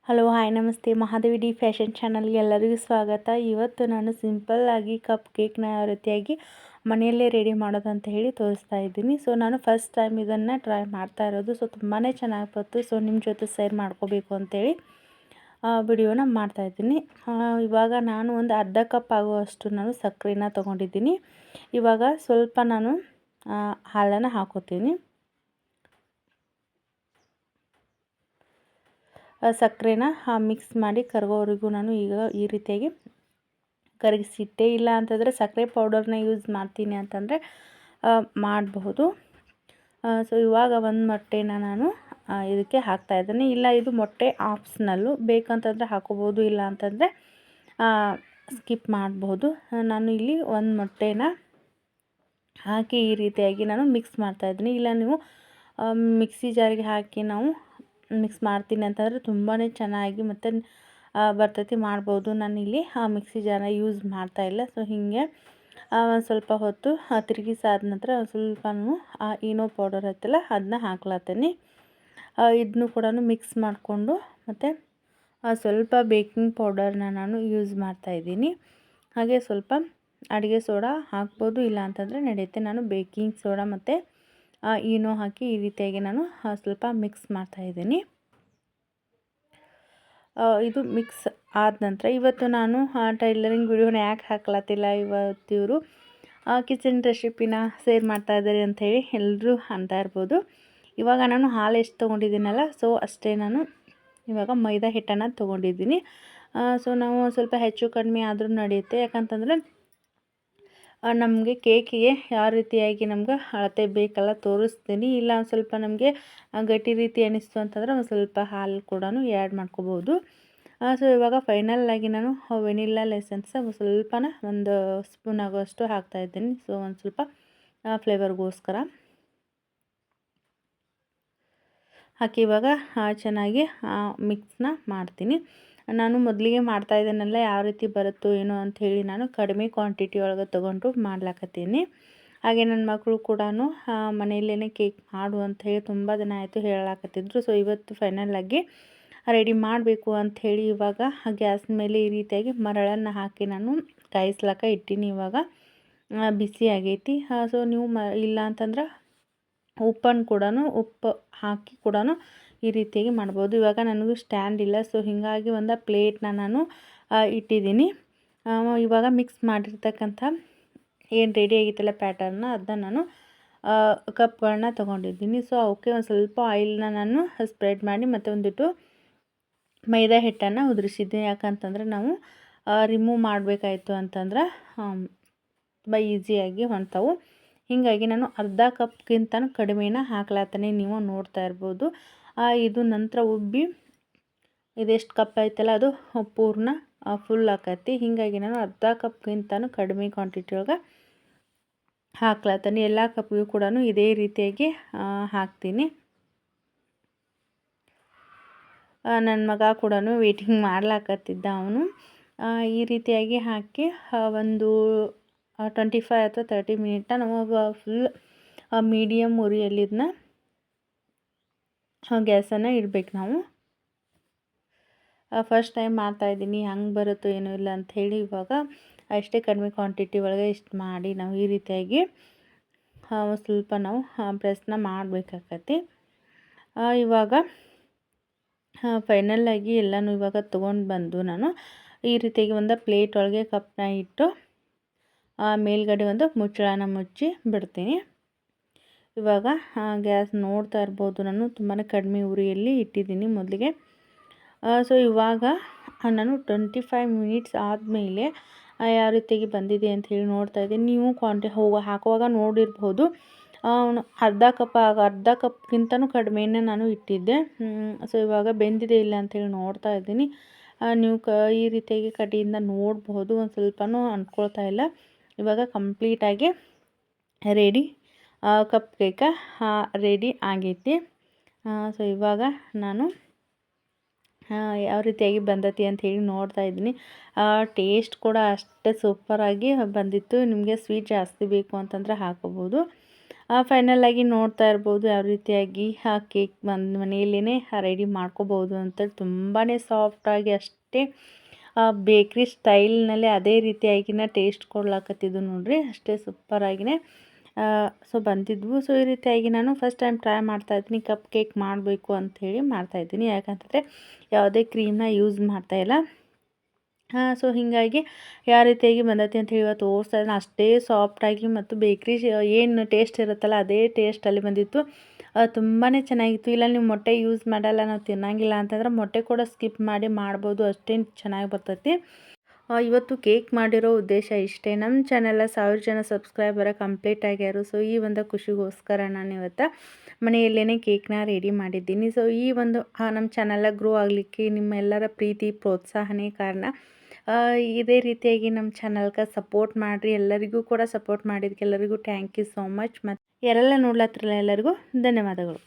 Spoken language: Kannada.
ಹಲೋ ಹಾಯ್ ನಮಸ್ತೆ ಮಹಾದೇವಿ ಡಿ ಫ್ಯಾಷನ್ ಚಾನಲ್ಗೆ ಎಲ್ಲರಿಗೂ ಸ್ವಾಗತ. ಇವತ್ತು ನಾನು ಸಿಂಪಲ್ಲಾಗಿ ಕಪ್ ಕೇಕ್ನ ಯಾವ ರೀತಿಯಾಗಿ ಮನೆಯಲ್ಲೇ ರೆಡಿ ಮಾಡೋದು ಅಂತ ಹೇಳಿ ತೋರಿಸ್ತಾ ಇದ್ದೀನಿ. ಸೊ ನಾನು ಫಸ್ಟ್ ಟೈಮ್ ಇದನ್ನು ಟ್ರೈ ಮಾಡ್ತಾ ಇರೋದು. ಸೊ ತುಂಬಾ ಚೆನ್ನಾಗಿ ಬಂತು. ಸೊ ನಿಮ್ಮ ಜೊತೆ ಶೇರ್ ಮಾಡ್ಕೋಬೇಕು ಅಂತೇಳಿ ವಿಡಿಯೋನ ಮಾಡ್ತಾಯಿದ್ದೀನಿ. ಇವಾಗ ನಾನು ಒಂದು ಅರ್ಧ ಕಪ್ ಆಗುವಷ್ಟು ನಾನು ಸಕ್ಕರೆನ ತೊಗೊಂಡಿದ್ದೀನಿ. ಇವಾಗ ಸ್ವಲ್ಪ ನಾನು ಹಾಲನ್ನು ಹಾಕೋತೀನಿ. ಸಕ್ಕರೆನ ಮಿಕ್ಸ್ ಮಾಡಿ ಕರಗೋವರೆಗೂ ನಾನು ಈಗ ಈ ರೀತಿಯಾಗಿ ಕರಗಿಸಿಟ್ಟೆ. ಇಲ್ಲ ಅಂತಂದರೆ ಸಕ್ಕರೆ ಪೌಡರ್ನ ಯೂಸ್ ಮಾಡ್ತೀನಿ ಅಂತಂದರೆ ಮಾಡಬಹುದು. ಸೊ ಇವಾಗ ಒಂದು ಮೊಟ್ಟೆನ ನಾನು ಇದಕ್ಕೆ ಹಾಕ್ತಾಯಿದ್ದೀನಿ. ಇಲ್ಲ ಇದು ಮೊಟ್ಟೆ ಆಪ್ಷನಲ್ಲು, ಬೇಕಂತಂದರೆ ಹಾಕೋಬೋದು, ಇಲ್ಲ ಅಂತಂದರೆ ಸ್ಕಿಪ್ ಮಾಡಬಹುದು. ನಾನು ಇಲ್ಲಿ ಒಂದು ಮೊಟ್ಟೆನ ಹಾಕಿ ಈ ರೀತಿಯಾಗಿ ನಾನು ಮಿಕ್ಸ್ ಮಾಡ್ತಾಯಿದ್ದೀನಿ. ಇಲ್ಲ ನೀವು ಮಿಕ್ಸಿ ಜಾರಿಗೆ ಹಾಕಿ ನಾವು ಮಿಕ್ಸ್ ಮಾಡ್ತೀನಿ ಅಂತಂದರೆ ತುಂಬಾ ಚೆನ್ನಾಗಿ ಮತ್ತು ಬರ್ತೈತಿ, ಮಾಡ್ಬೋದು. ನಾನಿಲ್ಲಿ ಮಿಕ್ಸಿ ಜಾರನ್ನ ಯೂಸ್ ಮಾಡ್ತಾಯಿಲ್ಲ. ಸೊ ಹೀಗೆ ಒಂದು ಸ್ವಲ್ಪ ಹೊತ್ತು ತಿರುಗಿಸಾದ ನಂತರ ಸ್ವಲ್ಪ ಈನೋ ಪೌಡರ್ ಐತಲ್ಲ ಅದನ್ನ ಹಾಕ್ಲತ್ತೀನಿ. ಇದನ್ನು ಕೂಡ ಮಿಕ್ಸ್ ಮಾಡಿಕೊಂಡು ಮತ್ತು ಸ್ವಲ್ಪ ಬೇಕಿಂಗ್ ಪೌಡರ್ನ ನಾನು ಯೂಸ್ ಮಾಡ್ತಾಯಿದ್ದೀನಿ. ಹಾಗೆ ಸ್ವಲ್ಪ ಅಡುಗೆ ಸೋಡಾ ಹಾಕ್ಬೋದು, ಇಲ್ಲ ಅಂತಂದರೆ ನಡೆಯುತ್ತೆ. ನಾನು ಬೇಕಿಂಗ್ ಸೋಡಾ ಮತ್ತು ಈನೋ ಹಾಕಿ ಈ ರೀತಿಯಾಗಿ ನಾನು ಸ್ವಲ್ಪ ಮಿಕ್ಸ್ ಮಾಡ್ತಾಯಿದ್ದೀನಿ. ಇದು ಮಿಕ್ಸ್ ಆದ ನಂತರ ಇವತ್ತು ನಾನು ಟೈಲರಿಂಗ್ ವಿಡಿಯೋನ ಯಾಕೆ ಹಾಕ್ಲತ್ತಿಲ್ಲ, ಇವತ್ತು ಇವರು ಕಿಚನ್ ರೆಸಿಪಿನ ಶೇರ್ ಮಾಡ್ತಾಯಿದ್ದಾರೆ ಅಂಥೇಳಿ ಎಲ್ಲರೂ ಅಂತ ಇರ್ಬೋದು. ಇವಾಗ ನಾನು ಹಾಲು ಎಷ್ಟು ತೊಗೊಂಡಿದ್ದೀನಲ್ಲ, ಸೊ ಅಷ್ಟೇ ನಾನು ಇವಾಗ ಮೈದಾ ಹಿಟ್ಟನ್ನು ತೊಗೊಂಡಿದ್ದೀನಿ. ಸೊ ನಾವು ಸ್ವಲ್ಪ ಹೆಚ್ಚು ಕಡಿಮೆ ಆದರೂ ನಡೆಯುತ್ತೆ. ಯಾಕಂತಂದರೆ ನಮಗೆ ಕೇಕಿಗೆ ಯಾವ ರೀತಿಯಾಗಿ ನಮ್ಗೆ ಅಳತೆ ಬೇಕಲ್ಲ ತೋರಿಸ್ತೀನಿ. ಇಲ್ಲ ಒಂದು ಸ್ವಲ್ಪ ನಮಗೆ ಗಟ್ಟಿ ರೀತಿ ಅನ್ನಿಸ್ತು ಅಂತಂದರೆ ಒಂದು ಸ್ವಲ್ಪ ಹಾಲು ಕೂಡ ಆ್ಯಡ್ ಮಾಡ್ಕೋಬೋದು. ಸೊ ಇವಾಗ ಫೈನಲ್ಲಾಗಿ ನಾನು ವೆನಿಲ್ಲಾ ಎಸೆನ್ಸ್ ಸ್ವಲ್ಪನ ಒಂದು ಸ್ಪೂನ್ ಆಗೋಷ್ಟು ಹಾಕ್ತಾಯಿದ್ದೀನಿ. ಸೊ ಒಂದು ಸ್ವಲ್ಪ ಫ್ಲೇವರ್ಗೋಸ್ಕರ ಹಾಕಿ ಇವಾಗ ಚೆನ್ನಾಗಿ ಮಿಕ್ಸ್ನ ಮಾಡ್ತೀನಿ. ನಾನು ಮೊದಲಿಗೆ ಮಾಡ್ತಾಯಿದ್ದೇನಲ್ಲ, ಯಾವ ರೀತಿ ಬರುತ್ತೋ ಏನೋ ಅಂಥೇಳಿ ನಾನು ಕಡಿಮೆ ಕ್ವಾಂಟಿಟಿ ಒಳಗೆ ತೊಗೊಂಡು ಮಾಡ್ಲಾಕತ್ತೀನಿ. ಹಾಗೆ ನನ್ನ ಮಕ್ಕಳು ಕೂಡ ಮನೆಯಲ್ಲೇ ಕೇಕ್ ಮಾಡು ಅಂಥೇಳಿ ತುಂಬ ದಿನ ಆಯಿತು ಹೇಳಾಕತ್ತಿದ್ರು. ಸೊ ಇವತ್ತು ಫೈನಲಾಗಿ ರೆಡಿ ಮಾಡಬೇಕು ಅಂಥೇಳಿ ಇವಾಗ ಗ್ಯಾಸ್ ಮೇಲೆ ಈ ರೀತಿಯಾಗಿ ಮರಳನ್ನು ಹಾಕಿ ನಾನು ಕಾಯಿಸ್ಲಾಕ ಇಟ್ಟೀನಿ. ಇವಾಗ ಬಿಸಿ ಆಗೈತಿ. ಸೊ ನೀವು ಇಲ್ಲ ಅಂತಂದ್ರೆ ಉಪ್ಪನ್ನು ಕೂಡ ಉಪ್ಪು ಹಾಕಿ ಕೂಡ ಈ ರೀತಿಯಾಗಿ ಮಾಡ್ಬೋದು. ಇವಾಗ ನನಗೂ ಸ್ಟ್ಯಾಂಡ್ ಇಲ್ಲ, ಸೊ ಹೀಗಾಗಿ ಒಂದು ಪ್ಲೇಟ್ನ ನಾನು ಇಟ್ಟಿದ್ದೀನಿ. ಇವಾಗ ಮಿಕ್ಸ್ ಮಾಡಿರ್ತಕ್ಕಂಥ ಏನು ರೆಡಿ ಆಗಿತ್ತಲ್ಲ ಪ್ಯಾಟರ್ನ, ಅದನ್ನ ನಾನು ಕಪ್ಗಳನ್ನ ತೊಗೊಂಡಿದ್ದೀನಿ. ಸೊ ಅವಕ್ಕೆ ಒಂದು ಸ್ವಲ್ಪ ಆಯಿಲ್ನ ನಾನು ಸ್ಪ್ರೆಡ್ ಮಾಡಿ ಮತ್ತು ಒಂದಿಟ್ಟು ಮೈದಾ ಹಿಟ್ಟನ್ನು ಉದುರಿಸಿದ್ದೆ. ಯಾಕಂತಂದರೆ ನಾವು ರಿಮೂವ್ ಮಾಡಬೇಕಾಯ್ತು ಅಂತಂದ್ರೆ ತುಂಬ ಈಸಿಯಾಗಿ ಹೊಂಟವು. ಹೀಗಾಗಿ ನಾನು ಅರ್ಧ ಕಪ್ಗಿಂತ ಕಡಿಮೆನ ಹಾಕ್ಲತ್ತನೇ, ನೀವು ನೋಡ್ತಾ ಇರ್ಬೋದು. ಇದು ನಂತರ ಉಬ್ಬಿ ಇದೆಷ್ಟು ಕಪ್ ಐತಲ್ಲ ಅದು ಪೂರ್ಣ ಫುಲ್ ಆಕೈತಿ. ಹೀಗಾಗಿ ನಾನು ಅರ್ಧ ಕಪ್ಗಿಂತ ಕಡಿಮೆ ಕ್ವಾಂಟಿಟಿ ಒಳಗೆ ಹಾಕ್ಲತ್ತೀನಿ. ಎಲ್ಲ ಕಪ್ಗೂ ಕೂಡ ಇದೇ ರೀತಿಯಾಗಿ ಹಾಕ್ತೀನಿ. ನನ್ನ ಮಗ ಕೂಡ ವೇಟಿಂಗ್ ಮಾಡ್ಲಾಕತ್ತಿದ್ದ. ಅವನು ಈ ರೀತಿಯಾಗಿ ಹಾಕಿ ಒಂದು 25 ಅಥವಾ 30 ಮಿನಿಟ್ನ ನಾವು ಫುಲ್ ಮೀಡಿಯಮ್ ಉರಿಯಲ್ಲಿ ಇದನ್ನ ಗ್ಯಾಸನ್ನು ಇಡಬೇಕು. ನಾವು ಫಸ್ಟ್ ಟೈಮ್ ಮಾಡ್ತಾಯಿದ್ದೀನಿ, ಹಂಗೆ ಬರುತ್ತೋ ಏನೋ ಇಲ್ಲ ಅಂಥೇಳಿ ಇವಾಗ ಅಷ್ಟೇ ಕಡಿಮೆ ಕ್ವಾಂಟಿಟಿ ಒಳಗೆ ಇಷ್ಟು ಮಾಡಿ ನಾವು ಈ ರೀತಿಯಾಗಿ ಸ್ವಲ್ಪ ನಾವು ಪ್ರೆಸ್ನ ಮಾಡಬೇಕಾಗತ್ತೆ. ಇವಾಗ ಫೈನಲ್ಲಾಗಿ ಎಲ್ಲನೂ ಇವಾಗ ತೊಗೊಂಡು ಬಂದು ನಾನು ಈ ರೀತಿಯಾಗಿ ಒಂದು ಪ್ಲೇಟ್ ಒಳಗೆ ಕಪ್ನ ಇಟ್ಟು ಮೇಲ್ಗಡೆ ಒಂದು ಮುಚ್ಚಳನ ಮುಚ್ಚಿ ಬಿಡ್ತೀನಿ. ಇವಾಗ ಗ್ಯಾಸ್ ನೋಡ್ತಾ ಇರ್ಬೋದು, ನಾನು ತುಂಬಾ ಕಡಿಮೆ ಉರಿಯಲ್ಲಿ ಇಟ್ಟಿದ್ದೀನಿ ಮೊದಲಿಗೆ. ಸೊ ಇವಾಗ ನಾನು 25 ಮಿನಿಟ್ಸ್ ಆದಮೇಲೆ ಯಾವ ರೀತಿಯಾಗಿ ಬಂದಿದೆ ಅಂತ ಹೇಳಿ ನೋಡ್ತಾ ಇದ್ದೀನಿ. ನೀವು ಹಾಕುವಾಗ ನೋಡಿರ್ಬೋದು, ಅರ್ಧ ಕಪ್ಗಿಂತನೂ ಕಡಿಮೆನೇ ನಾನು ಇಟ್ಟಿದ್ದೆ. ಸೊ ಇವಾಗ ಬೆಂದಿದೆ ಇಲ್ಲ ಅಂಥೇಳಿ ನೋಡ್ತಾ ಇದ್ದೀನಿ. ನೀವು ಈ ರೀತಿಯಾಗಿ ಕಡೆಯಿಂದ ನೋಡಬಹುದು, ಒಂದು ಸ್ವಲ್ಪನೂ ಅಂಟ್ಕೊಳ್ತಾ ಇಲ್ಲ. ಇವಾಗ ಕಂಪ್ಲೀಟಾಗಿ ರೆಡಿ ಕಪ್ ಕೇಕ ರೆಡಿ ಆಗೈತಿ. ಸೊ ಇವಾಗ ನಾನು ಯಾವ ರೀತಿಯಾಗಿ ಬಂದೈತಿ ಅಂಥೇಳಿ ನೋಡ್ತಾ ಇದ್ದೀನಿ. ಟೇಸ್ಟ್ ಕೂಡ ಅಷ್ಟೇ ಸೂಪರಾಗಿ ಬಂದಿತ್ತು. ನಿಮಗೆ ಸ್ವೀಟ್ ಜಾಸ್ತಿ ಬೇಕು ಅಂತಂದರೆ ಹಾಕೋಬೋದು. ಫೈನಲಾಗಿ ನೋಡ್ತಾ ಇರ್ಬೋದು ಯಾವ ರೀತಿಯಾಗಿ ಆ ಕೇಕ್ ಮನೆಯಲ್ಲೇ ರೆಡಿ ಮಾಡ್ಕೋಬೋದು ಅಂತೇಳಿ ತುಂಬಾ ಸಾಫ್ಟಾಗಿ ಅಷ್ಟೇ ಬೇಕ್ರಿ ಸ್ಟೈಲ್ನಲ್ಲಿ ಅದೇ ರೀತಿಯಾಗಿನ ಟೇಸ್ಟ್ ಕೊಡ್ಲಾಕತ್ತಿದ್ದು ನೋಡ್ರಿ, ಅಷ್ಟೇ ಸೂಪರಾಗಿಯೇ ಸೊ ಬಂದಿದ್ವು. ಸೊ ಈ ರೀತಿಯಾಗಿ ನಾನು ಫಸ್ಟ್ ಟೈಮ್ ಟ್ರೈ ಮಾಡ್ತಾಯಿದ್ದೀನಿ, ಕಪ್ ಕೇಕ್ ಮಾಡಬೇಕು ಅಂಥೇಳಿ ಮಾಡ್ತಾಯಿದ್ದೀನಿ. ಯಾಕಂತಂದರೆ ಯಾವುದೇ ಕ್ರೀಮ್ನ ಯೂಸ್ ಮಾಡ್ತಾಯಿಲ್ಲ. ಸೊ ಹೀಗಾಗಿ ಯಾವ ರೀತಿಯಾಗಿ ಬಂದೈತಿ ಅಂತ ಹೇಳಿ ಇವತ್ತು ತೋರಿಸ್ತಾ ಇದ್ದೀನಿ. ಅಷ್ಟೇ ಸಾಫ್ಟಾಗಿ ಮತ್ತು ಬೇಕ್ರಿ ಏನು ಟೇಸ್ಟ್ ಇರುತ್ತಲ್ಲ ಅದೇ ಟೇಸ್ಟಲ್ಲಿ ಬಂದಿತ್ತು. ತುಂಬಾ ಚೆನ್ನಾಗಿತ್ತು. ಇಲ್ಲ ನೀವು ಮೊಟ್ಟೆ ಯೂಸ್ ಮಾಡಲ್ಲ, ನಾವು ತಿನ್ನಂಗಿಲ್ಲ ಅಂತಂದ್ರೆ ಮೊಟ್ಟೆ ಕೂಡ ಸ್ಕಿಪ್ ಮಾಡಿ ಮಾಡ್ಬೋದು, ಅಷ್ಟೇನು ಚೆನ್ನಾಗಿ ಬರ್ತೈತಿ. ಇವತ್ತು ಕೇಕ್ ಮಾಡಿರೋ ಉದ್ದೇಶ ಇಷ್ಟೇ. ನಮ್ಮ ಚಾನೆಲ್ 1000 ಜನ ಸಬ್ಸ್ಕ್ರೈಬರ್ ಕಂಪ್ಲೀಟ್ ಆಗ್ಯಾರು. ಸೊ ಈ ಒಂದು ಖುಷಿಗೋಸ್ಕರ ನಾನು ಇವತ್ತು ಮನೆಯಲ್ಲೇ ಕೇಕ್ನ ರೆಡಿ ಮಾಡಿದ್ದೀನಿ. ಸೊ ಈ ಒಂದು ನಮ್ಮ ಚಾನೆಲ್ ಗ್ರೋ ಆಗಲಿಕ್ಕೆ ನಿಮ್ಮೆಲ್ಲರ ಪ್ರೀತಿ ಪ್ರೋತ್ಸಾಹನೇ ಕಾರಣ. ಇದೇ ರೀತಿಯಾಗಿ ನಮ್ಮ ಚಾನಲ್ಗೆ ಸಪೋರ್ಟ್ ಮಾಡಿರಿ. ಎಲ್ಲರಿಗೂ ಕೂಡ ಸಪೋರ್ಟ್ ಮಾಡಿದ್ದಕ್ಕೆ ಎಲ್ಲರಿಗೂ ಥ್ಯಾಂಕ್ ಯು ಸೋ ಮಚ್. ಮತ್ತು ಯಾರೆಲ್ಲ ನೋಡ್ಲತ್ತಿರಲ್ಲ ಎಲ್ಲರಿಗೂ ಧನ್ಯವಾದಗಳು.